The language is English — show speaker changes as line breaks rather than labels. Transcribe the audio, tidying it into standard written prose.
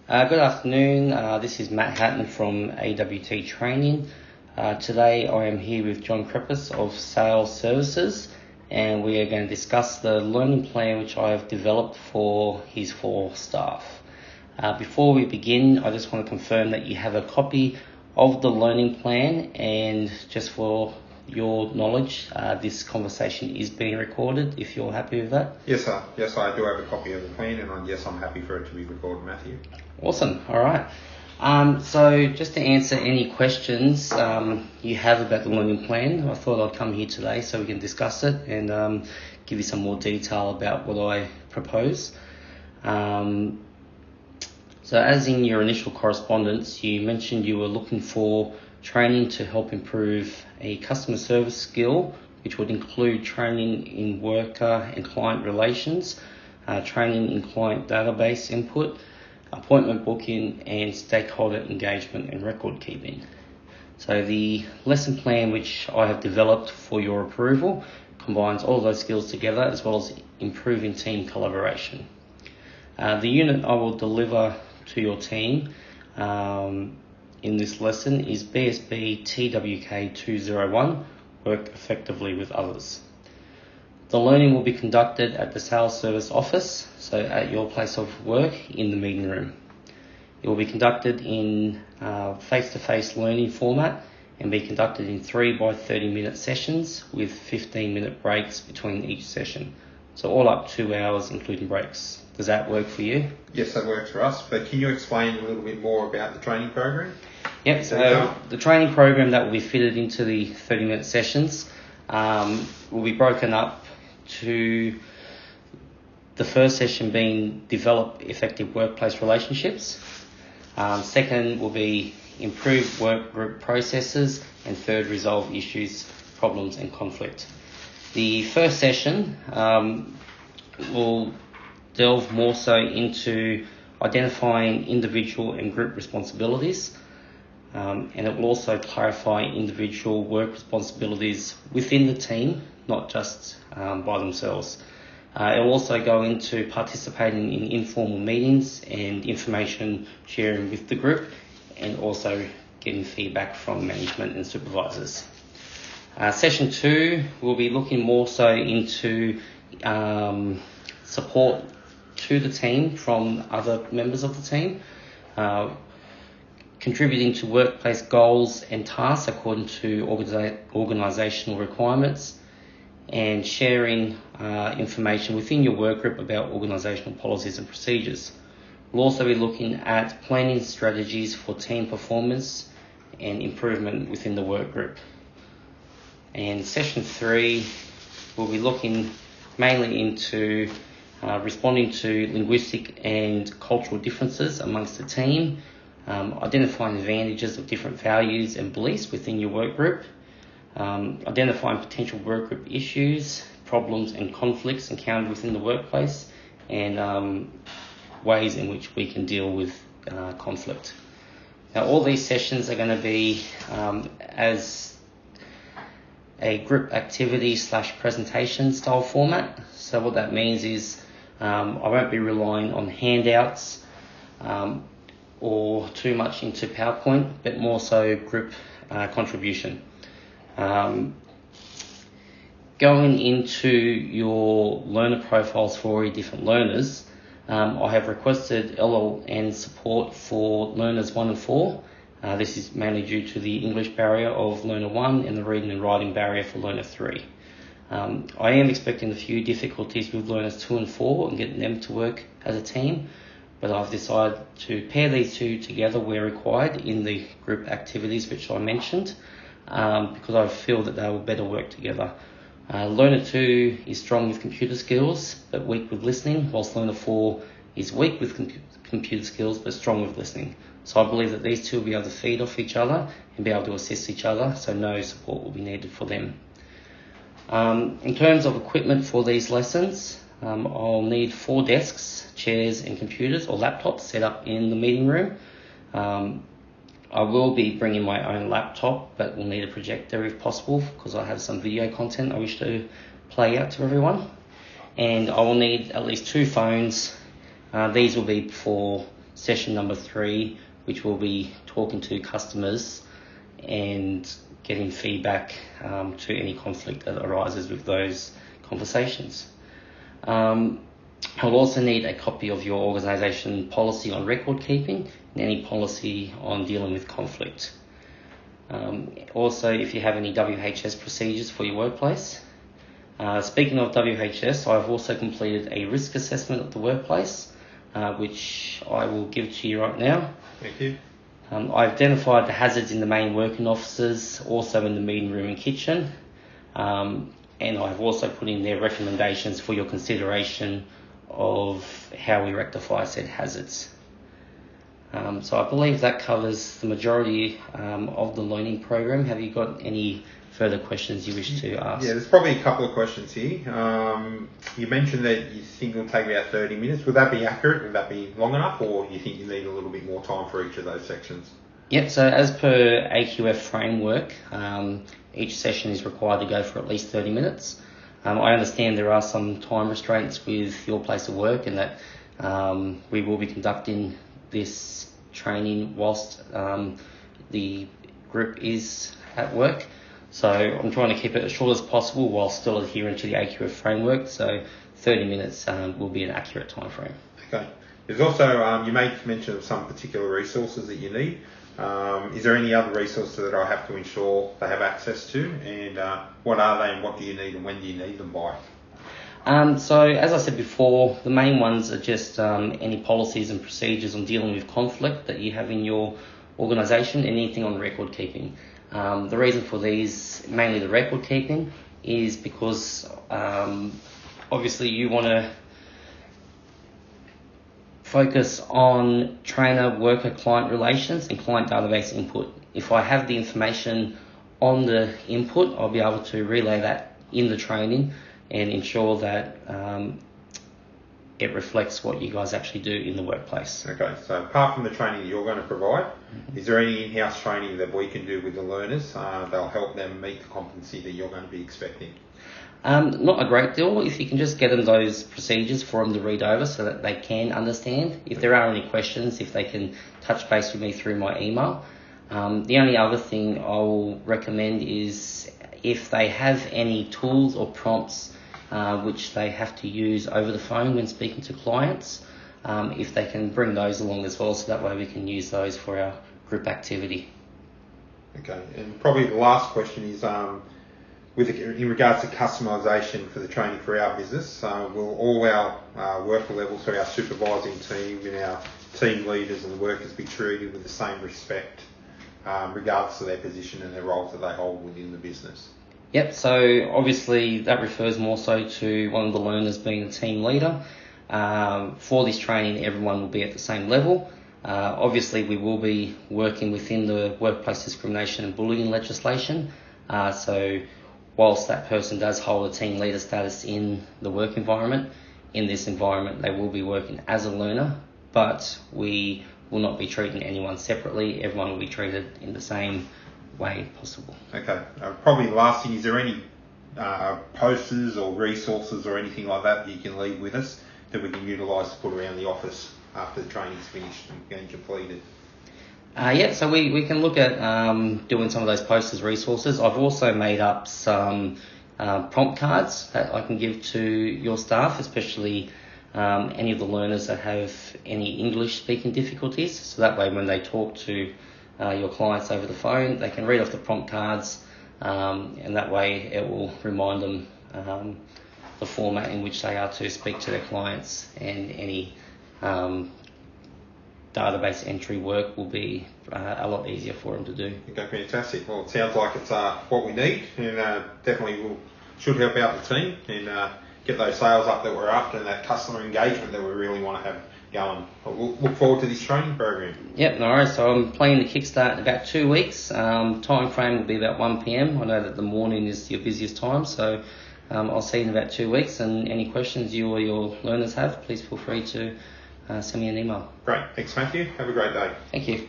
Good afternoon. This is Matt Hatton from AWT Training. Today I am here with John Crepus of Sales Services, and we are going to discuss the learning plan which I have developed for his 4 staff. Before we begin, I just want to confirm that you have a copy of the learning plan, and just for your knowledge, this conversation is being recorded, if you're happy with that.
Yes, sir. Yes, I do have a copy of the plan, and yes, I'm happy for it to be recorded, Matthew.
Awesome. All right. So just to answer any questions you have about the learning plan, I thought I'd come here today so we can discuss it and give you some more detail about what I propose. So as in your initial correspondence, you mentioned you were looking for training to help improve a customer service skill, which would include training in worker and client relations, training in client database input, appointment booking, and stakeholder engagement and record keeping. So the lesson plan which I have developed for your approval combines all of those skills together, as well as improving team collaboration. The unit I will deliver to your team in this lesson is BSB TWK 201, Work Effectively with Others. The learning will be conducted at the sales service office, so at your place of work in the meeting room. It will be conducted in face-to-face learning format and be conducted in 3 by 30-minute sessions with 15-minute breaks between each session. So all up 2 hours, including breaks. Does that work for you?
Yes, that works for us, but can you explain a little bit more about the training program?
Yep, so the training program that will be fitted into the 30-minute sessions will be broken up to the first session being develop effective workplace relationships. Second will be improve work group processes, and third, resolve issues, problems and conflict. The first session will delve more so into identifying individual and group responsibilities, and it will also clarify individual work responsibilities within the team, not just by themselves. It will also go into participating in informal meetings and information sharing with the group, and also getting feedback from management and supervisors. Session 2 will be looking more so into support to the team from other members of the team, contributing to workplace goals and tasks according to organisational requirements, and sharing information within your work group about organisational policies and procedures. We'll also be looking at planning strategies for team performance and improvement within the work group. And session 3 will be looking mainly into responding to linguistic and cultural differences amongst the team, identifying advantages of different values and beliefs within your work group, identifying potential work group issues, problems and conflicts encountered within the workplace, and ways in which we can deal with conflict. Now, all these sessions are going to be as a group activity / presentation style format. So what that means is I won't be relying on handouts or too much into PowerPoint, but more so group contribution. Going into your learner profiles for all your different learners, I have requested LLN support for learners 1 and 4. This is mainly due to the English barrier of learner 1 and the reading and writing barrier for learner 3. I am expecting a few difficulties with learners 2 and 4 and getting them to work as a team, but I've decided to pair these two together where required in the group activities which I mentioned, because I feel that they will better work together. Learner 2 is strong with computer skills but weak with listening, whilst Learner 4 is weak with computer skills but strong with listening. So I believe that these two will be able to feed off each other and be able to assist each other, so no support will be needed for them. In terms of equipment for these lessons, I'll need 4 desks, chairs and computers or laptops set up in the meeting room. I will be bringing my own laptop, but will need a projector if possible, because I have some video content I wish to play out to everyone. And I will need at least 2 phones. These will be for session number 3, which will be talking to customers and getting feedback to any conflict that arises with those conversations. I'll also need a copy of your organisation policy on record keeping and any policy on dealing with conflict. Also, if you have any WHS procedures for your workplace. Speaking of WHS, I've also completed a risk assessment of the workplace, which I will give to you right now.
Thank you.
I identified the hazards in the main working offices, also in the meeting room and kitchen, and I've also put in there recommendations for your consideration of how we rectify said hazards. So I believe that covers the majority of the learning program. Have you got any further questions you wish to ask?
Yeah, there's probably a couple of questions here. You mentioned that you think it'll take about 30 minutes. Would that be accurate? Would that be long enough, or do you think you need a little bit more time for each of those sections?
Yep, so as per AQF framework, each session is required to go for at least 30 minutes. I understand there are some time restraints with your place of work, and that we will be conducting this training whilst the group is at work. So I'm trying to keep it as short as possible while still adhering to the AQF framework. So 30 minutes will be an accurate time frame.
Okay. There's also, you made mention of some particular resources that you need. Is there any other resources that I have to ensure they have access to? And what are they, and what do you need, and when do you need them by?
So as I said before, the main ones are just any policies and procedures on dealing with conflict that you have in your organisation, and anything on record keeping. The reason for these, mainly the record keeping, is because obviously you want to focus on trainer-worker-client relations and client database input. If I have the information on the input, I'll be able to relay that in the training and ensure that it reflects what you guys actually do in the workplace.
Okay, so apart from the training that you're going to provide, is there any in-house training that we can do with the learners that'll help them meet the competency that you're going to be expecting?
Not a great deal. If you can just get them those procedures for them to read over so that they can understand. If there are any questions, if they can touch base with me through my email. The only other thing I'll recommend is if they have any tools or prompts which they have to use over the phone when speaking to clients, if they can bring those along as well, so that way we can use those for our group activity. Okay,
and probably the last question is in regards to customisation for the training for our business. Will all our worker levels, so our supervising team and our team leaders and the workers, be treated with the same respect regardless of their position and their roles that they hold within the business?
Yep, so obviously that refers more so to one of the learners being a team leader. For this training, everyone will be at the same level. Obviously, we will be working within the workplace discrimination and bullying legislation. So whilst that person does hold a team leader status in the work environment, in this environment they will be working as a learner, but we will not be treating anyone separately. Everyone will be treated in the same way possible.
Okay. Probably the last thing, is there any posters or resources or anything like that you can leave with us that we can utilise to put around the office after the training's finished and getting completed?
Yeah, so we can look at doing some of those posters, resources. I've also made up some prompt cards that I can give to your staff, especially any of the learners that have any English speaking difficulties. So that way when they talk to your clients over the phone, they can read off the prompt cards, and that way it will remind them the format in which they are to speak to their clients, and any database entry work will be a lot easier for them to do.
Okay, fantastic. Well, it sounds like it's what we need, and definitely should help out the team and get those sales up that we're after, and that customer engagement that we really want to have going. We'll look forward to this training program.
Yep, no worries. So I'm planning to kickstart in about 2 weeks. Time frame will be about 1 p.m. I know that the morning is your busiest time, so I'll see you in about 2 weeks, and any questions you or your learners have, please feel free to send me an email.
Great. Thanks, Matthew. Have a great day.
Thank you.